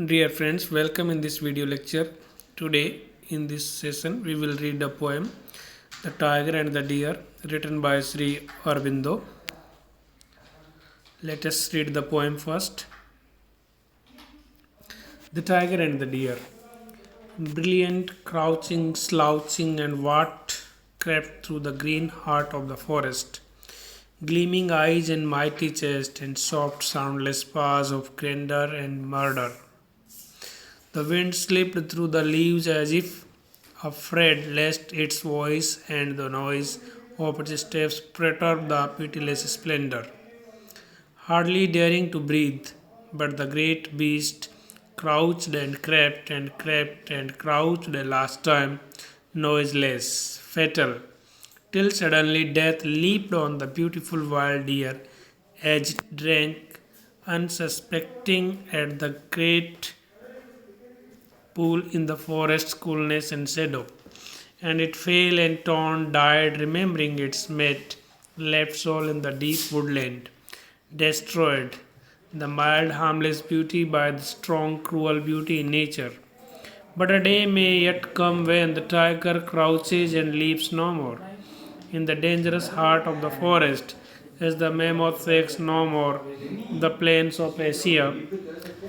Dear friends, welcome in this video lecture. Today, in this session, we will read a poem, The Tiger and the Deer, written by Sri Aurobindo. Let us read the poem first. The Tiger and the Deer. Brilliant, crouching, slouching, and what crept through the green heart of the forest. Gleaming eyes and mighty chest, and soft, soundless paws of grandeur and murder. The wind slipped through the leaves as if afraid lest its voice and the noise of its steps perturb the pitiless splendor. Hardly daring to breathe, but the great beast crouched and crept and crouched a last time, noiseless, fatal, till suddenly death leaped on the beautiful wild deer as it drank, unsuspecting at the great pool in the forest's coolness and shadow, and it fell and torn, died, remembering its mate, left soul in the deep woodland, destroyed, the mild, harmless beauty by the strong, cruel beauty in nature. But a day may yet come when the tiger crouches and leaps no more in the dangerous heart of the forest, as the mammoth shakes no more the plains of Asia.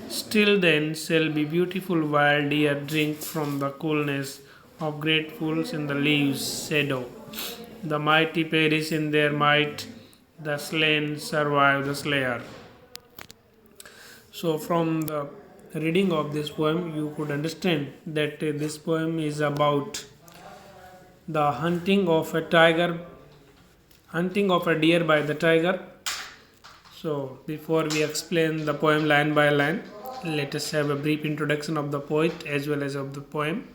Still then shall be beautiful wild deer drink from the coolness of great pools in the leaves' shadow. The mighty perish in their might, the slain survive the slayer. So, from the reading of this poem, you could understand that this poem is about the hunting of a deer by the tiger. So, before we explain the poem line by line, let us have a brief introduction of the poet as well as of the poem.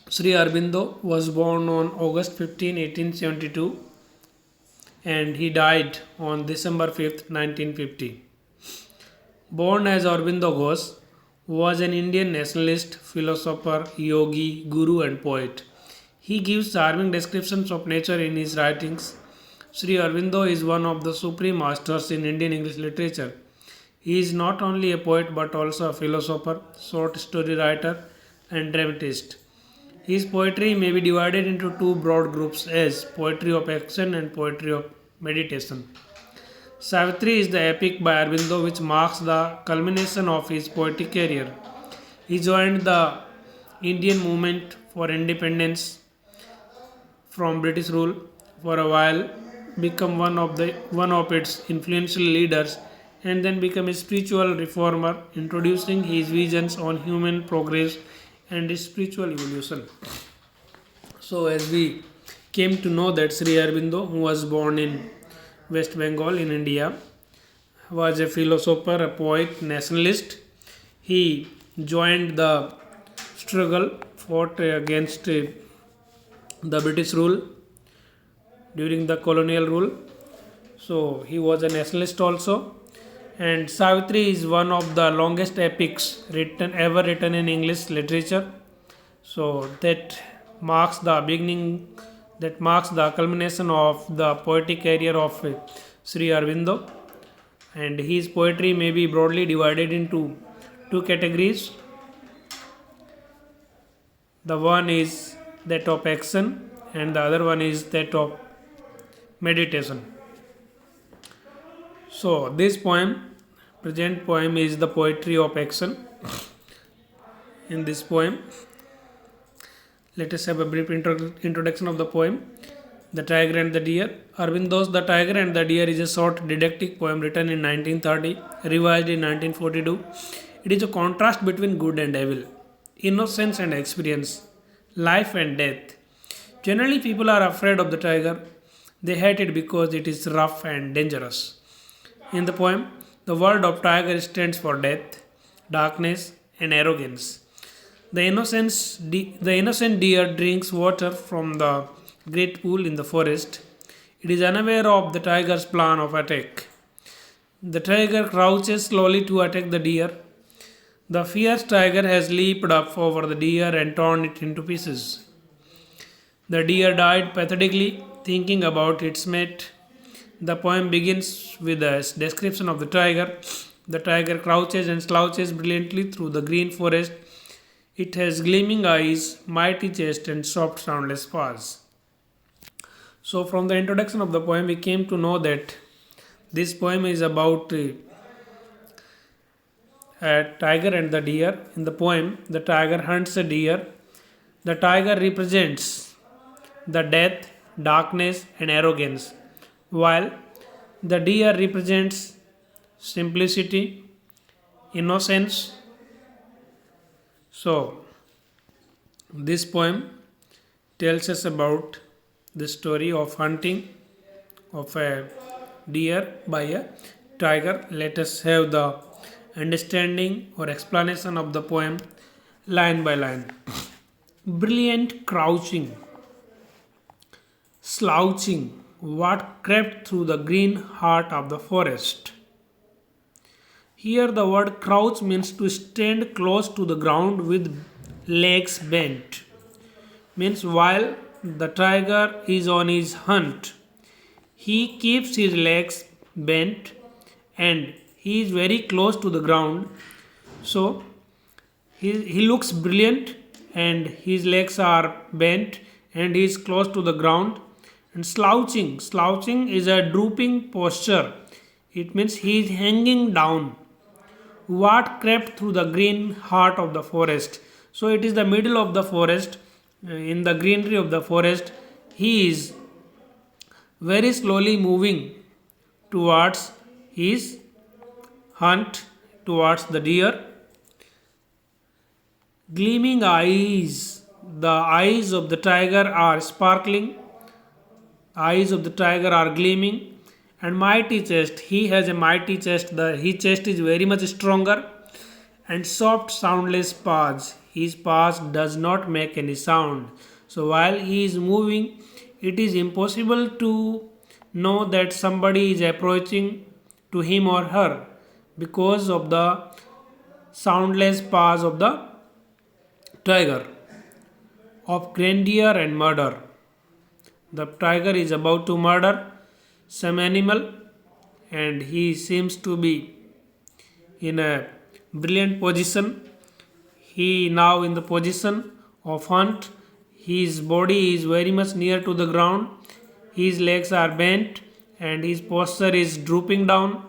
Sri Aurobindo was born on August 15, 1872, and he died on December 5th, 1950. Born as Aurobindo Ghosh, was an Indian nationalist, philosopher, yogi, guru, and poet. He gives charming descriptions of nature in his writings. Sri Aurobindo is one of the supreme masters in Indian English literature. He is not only a poet but also a philosopher, short story writer, and dramatist. His poetry may be divided into two broad groups as poetry of action and poetry of meditation. Savitri is the epic by Aurobindo which marks the culmination of his poetic career. He joined the Indian movement for independence from British rule for a while, become one of its influential leaders, and then become a spiritual reformer, introducing his visions on human progress and spiritual evolution. So, as we came to know that Sri Aurobindo, who was born in West Bengal in India, was a philosopher, a poet, nationalist. He joined the struggle, fought against the British rule during the colonial rule. So he was a nationalist also. And Savitri is one of the longest epics ever written in English literature. So that marks the culmination of the poetic career of Sri Aurobindo. And his poetry may be broadly divided into two categories. The one is that of action, and the other one is that of meditation. So, present poem, is the poetry of action. In this poem, let us have a brief introduction of the poem. The Tiger and the Deer. Aurobindo's The Tiger and the Deer is a short didactic poem written in 1930, revised in 1942. It is a contrast between good and evil, innocence and experience, life and death. Generally, people are afraid of the tiger. They hate it because it is rough and dangerous. In the poem, the word of tiger stands for death, darkness, and arrogance. The innocent deer drinks water from the great pool in the forest. It is unaware of the tiger's plan of attack. The tiger crouches slowly to attack the deer. The fierce tiger has leaped up over the deer and torn it into pieces. The deer died pathetically, thinking about its mate. The poem begins with a description of the tiger The tiger crouches and slouches brilliantly through the green forest. It has gleaming eyes, mighty chest, and soft, soundless paws. So, from the introduction of the poem, we came to know that this poem is about a tiger and the deer. In the poem, the tiger hunts a deer. The tiger represents the death, darkness, and arrogance, while the deer represents simplicity, innocence. So, this poem tells us about the story of hunting of a deer by a tiger. Let us have the understanding or explanation of the poem line by line. Brilliant crouching, slouching, what crept through the green heart of the forest. Here, the word crouch means to stand close to the ground with legs bent. Means while the tiger is on his hunt, he keeps his legs bent and he is very close to the ground. So, he looks brilliant and his legs are bent and he is close to the ground. And slouching is a drooping posture. It means he is hanging down. What crept through the green heart of the forest. So it is the middle of the forest, in the greenery of the forest. He is very slowly moving towards his hunt, towards the deer. Gleaming eyes. The eyes of the tiger are sparkling. Eyes of the tiger are gleaming. And mighty chest. He has a mighty chest. His chest is very much stronger. And soft soundless paws. His paws does not make any sound. So while he is moving, it is impossible to know that somebody is approaching to him or her because of the soundless paws of the tiger. Of grandeur and murder. The tiger is about to murder some animal and he seems to be in a brilliant position. He now in the position of hunt. His body is very much near to the ground. His legs are bent and his posture is drooping down.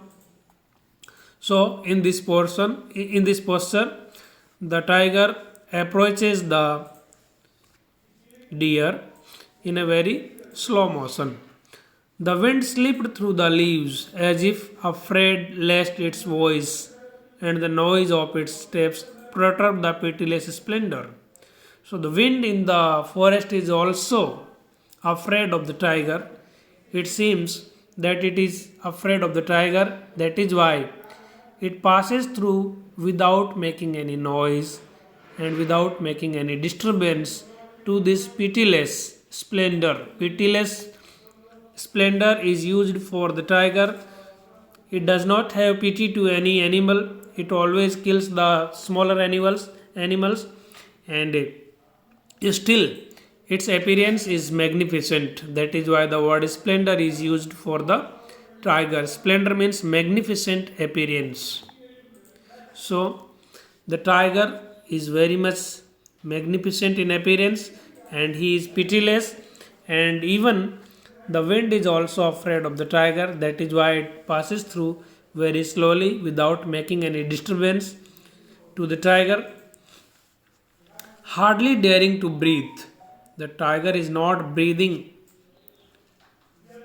So in this posture, the tiger approaches the deer in a very slow motion. The wind slipped through the leaves as if afraid lest its voice and the noise of its steps perturb the pitiless splendor. So the wind in the forest is also afraid of the tiger. It seems that it is afraid of the tiger. That is why it passes through without making any noise and without making any disturbance to this pitiless splendor. Pitiless splendor is used for the tiger. It does not have pity to any animal. It always kills the smaller animals and still its appearance is magnificent. That is why the word splendor is used for the tiger. Splendor means magnificent appearance. So the tiger is very much magnificent in appearance and he is pitiless, and even the wind is also afraid of the tiger. That is why it passes through very slowly without making any disturbance to the tiger. Hardly daring to breathe. The tiger is not breathing,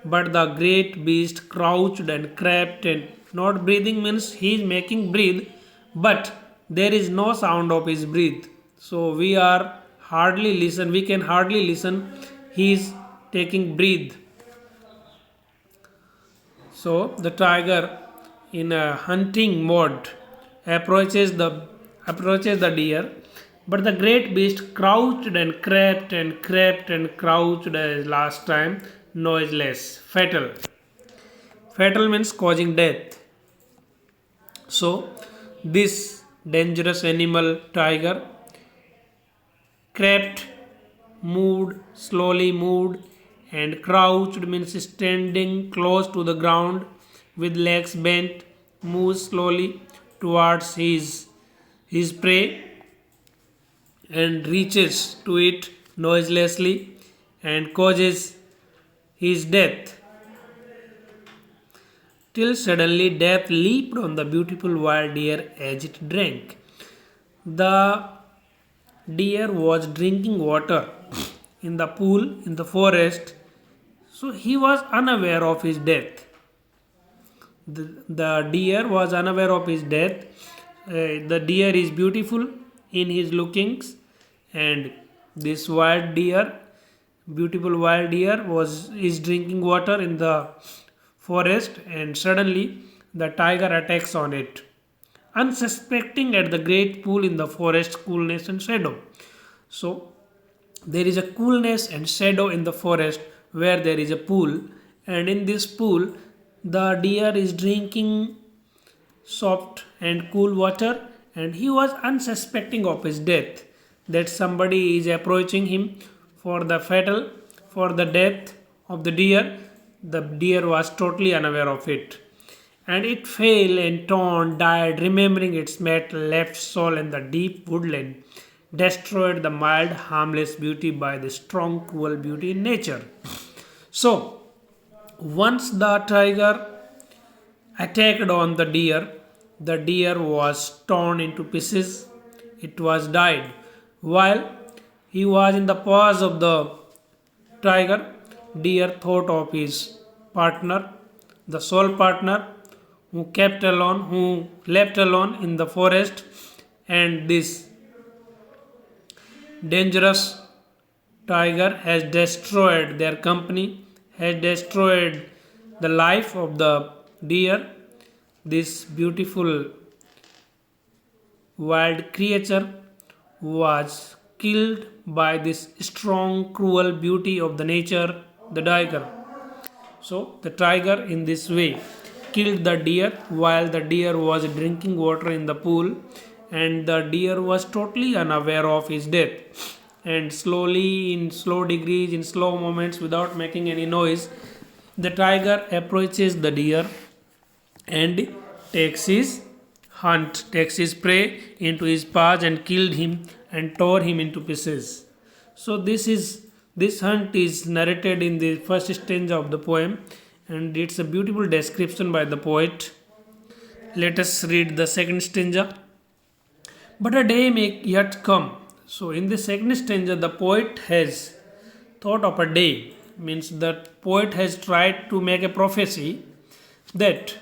but the great beast crouched and crept, and not breathing means he is making breathe, but there is no sound of his breath. So we can hardly listen. He is taking breath. So the tiger in a hunting mode approaches the deer, but the great beast crouched and crept and crept and crouched as last time, noiseless, fatal. Fatal means causing death. So this dangerous animal tiger crept, slowly moved, and crouched means standing close to the ground with legs bent, moves slowly. towards his prey and reaches to it noiselessly and causes his death, till suddenly death leaped on the beautiful wild deer as it drank. The deer was drinking water in the pool in the forest, so he was unaware of his death. The deer was unaware of his death. The deer is beautiful in his lookings, and this wild deer, beautiful wild deer, is drinking water in the forest, and suddenly the tiger attacks on it, unsuspecting at the great pool in the forest coolness and shadow. So there is a coolness and shadow in the forest where there is a pool, and in this pool the deer is drinking soft and cool water, and he was unsuspecting of his death, that somebody is approaching him for the fatal, for the death of the deer. The deer was totally unaware of it, and it fell and torn, died, remembering its mate left soul in the deep woodland, destroyed the mild, harmless beauty by the strong, cruel beauty in nature. So, once the tiger attacked on the deer was torn into pieces, it was died. While he was in the paws of the tiger, deer thought of his partner, the sole partner, who left alone in the forest, and this dangerous tiger has destroyed their company, has destroyed the life of the deer. This beautiful wild creature was killed by this strong, cruel beauty of the nature, the tiger. So, the tiger in this way killed the deer while the deer was drinking water in the pool, and the deer was totally unaware of his death. And slowly, in slow degrees, in slow moments, without making any noise, the tiger approaches the deer and takes his prey into his paws and killed him and tore him into pieces. So this hunt is narrated in the first stanza of the poem, and it's a beautiful description by the poet. Let us read the second stanza. But a day may yet come. So in the second stanza, the poet has thought of a day, means the poet has tried to make a prophecy that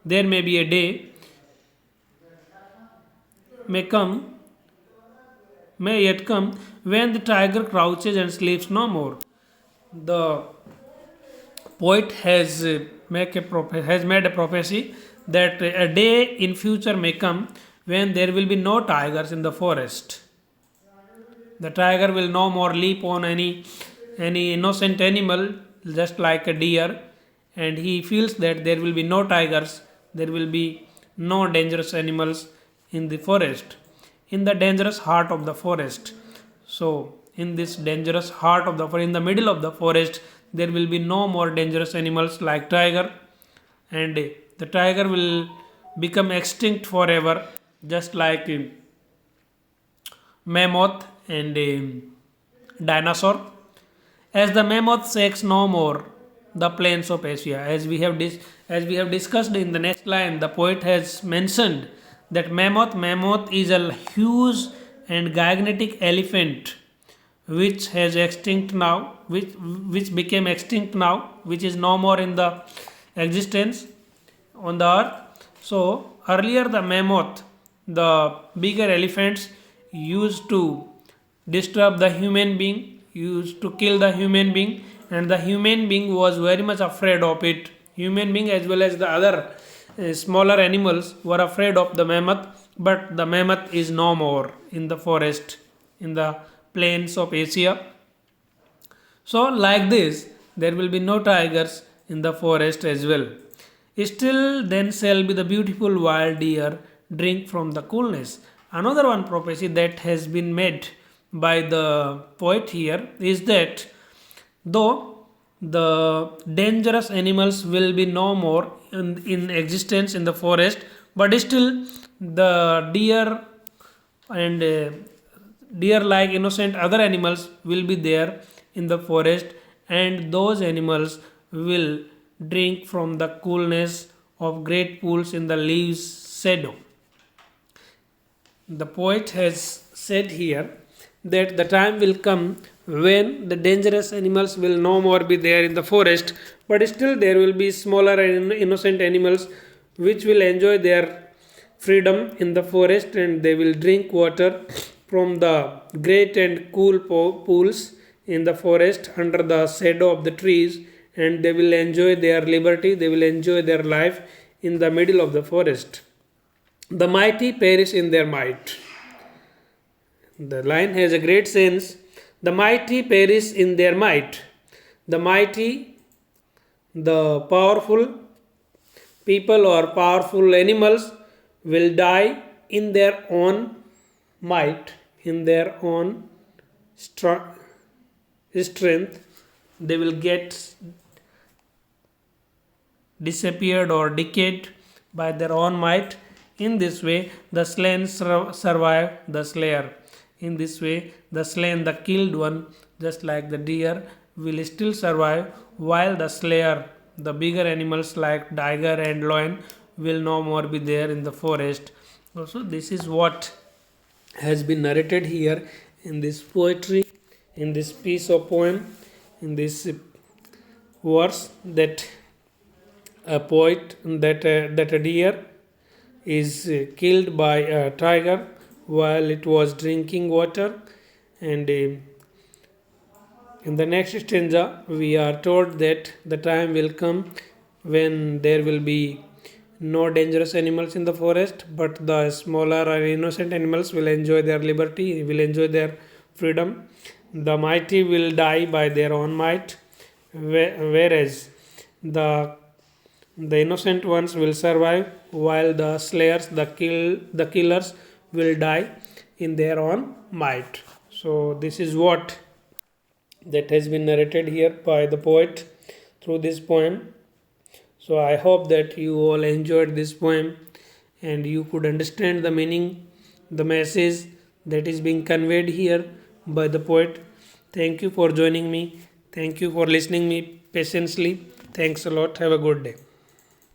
there may be a day may yet come when the tiger crouches and sleeps no more. The poet has made a prophecy that a day in future may come when there will be no tigers in the forest. The tiger will no more leap on any innocent animal, just like a deer, and he feels that there will be no tigers, there will be no dangerous animals in the forest, in the dangerous heart of the forest. So, in this dangerous heart of the forest, in the middle of the forest, there will be no more dangerous animals like tiger, and the tiger will become extinct forever, just like mammoth and dinosaur. As the mammoth shakes no more the plains of Asia, as we have discussed in the next line, the poet has mentioned that mammoth is a huge and gigantic elephant which has extinct now, which became extinct now, which is no more in the existence on the earth. So earlier the mammoth, the bigger elephants, used to disturb the human being, used to kill the human being, and the human being was very much afraid of it. Human being as well as the other smaller animals were afraid of the mammoth, but the mammoth is no more in the forest, in the plains of Asia. So, like this, there will be no tigers in the forest as well. Still, then shall be the beautiful wild deer drink from the coolness. Another one prophecy that has been made by the poet here is that though the dangerous animals will be no more in existence in the forest, but still the deer and deer like innocent other animals will be there in the forest, and those animals will drink from the coolness of great pools in the leaves shadow. The poet has said here that the time will come when the dangerous animals will no more be there in the forest, but still there will be smaller and innocent animals which will enjoy their freedom in the forest, and they will drink water from the great and cool pools in the forest under the shadow of the trees, and they will enjoy their liberty, they will enjoy their life in the middle of the forest. The mighty perish in their might. The line has a great sense. The mighty perish in their might. The mighty, the powerful people or powerful animals will die in their own might, in their own strength. They will get disappeared or decayed by their own might. In this way, the slain survive the slayer. In this way, the slain, the killed one, just like the deer, will still survive, while the slayer, the bigger animals like tiger and lion, will no more be there in the forest. Also, this is what has been narrated here in this poetry, in this piece of poem, in this verse, that a poet, that a deer is killed by a tiger while it was drinking water, and in the next stanza we are told that the time will come when there will be no dangerous animals in the forest, but the smaller or innocent animals will enjoy their liberty, will enjoy their freedom. The mighty will die by their own might, whereas the innocent ones will survive, while the slayers, the killers will die in their own might. So this is what that has been narrated here by the poet through this poem. So I hope that you all enjoyed this poem and you could understand the meaning, the message that is being conveyed here by the poet. Thank you for joining me. Thank you for listening me patiently. Thanks a lot. Have a good day.